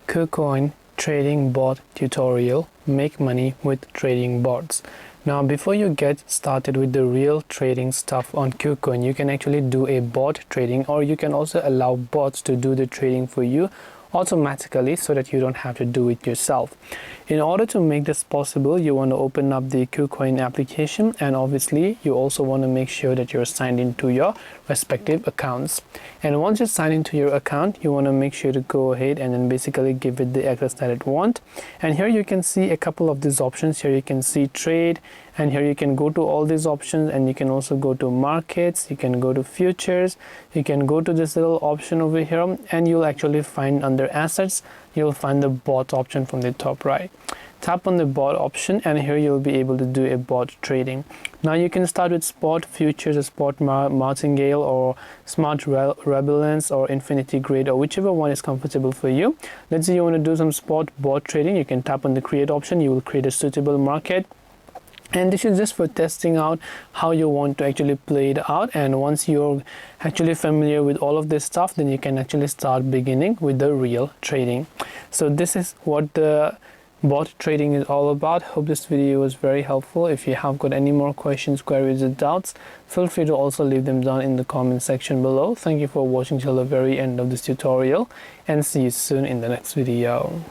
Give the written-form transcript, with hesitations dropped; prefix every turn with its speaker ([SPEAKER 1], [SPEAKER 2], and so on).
[SPEAKER 1] Kucoin trading bot tutorial, make money with trading bots. Now before you get started with the real trading stuff on Kucoin, you can actually do a bot trading, or you can also allow bots to do the trading for you automatically so that you don't have to do it yourself. In order to make this possible, you want to open up the Kucoin application, and obviously you also want to make sure that you're signed into your respective accounts. And once you sign into your account, you want to make sure to go ahead and then basically give it the address that it wants. And here you can see a couple of these options. Here you can see trade, and here you can go to all these options, and you can also go to markets, you can go to futures, you can go to this little option over here, and you'll actually find under assets, you'll find the bot option from the top right. Tap on the bot option, and here you'll be able to do a bot trading. Now you can start with spot futures, or spot Martingale, or smart Rebalance, or infinity grade, or whichever one is comfortable for you. Let's say you want to do some spot bot trading. You can tap on the create option. You will create a suitable market. And this is just for testing out how you want to actually play it out. And once you're actually familiar with all of this stuff, then you can actually start beginning with the real trading. So this is what the bot trading is all about. Hope this video was very helpful. If you have got any more questions, queries, or doubts, feel free to also leave them down in the comment section below. Thank you for watching till the very end of this tutorial, and see you soon in the next video.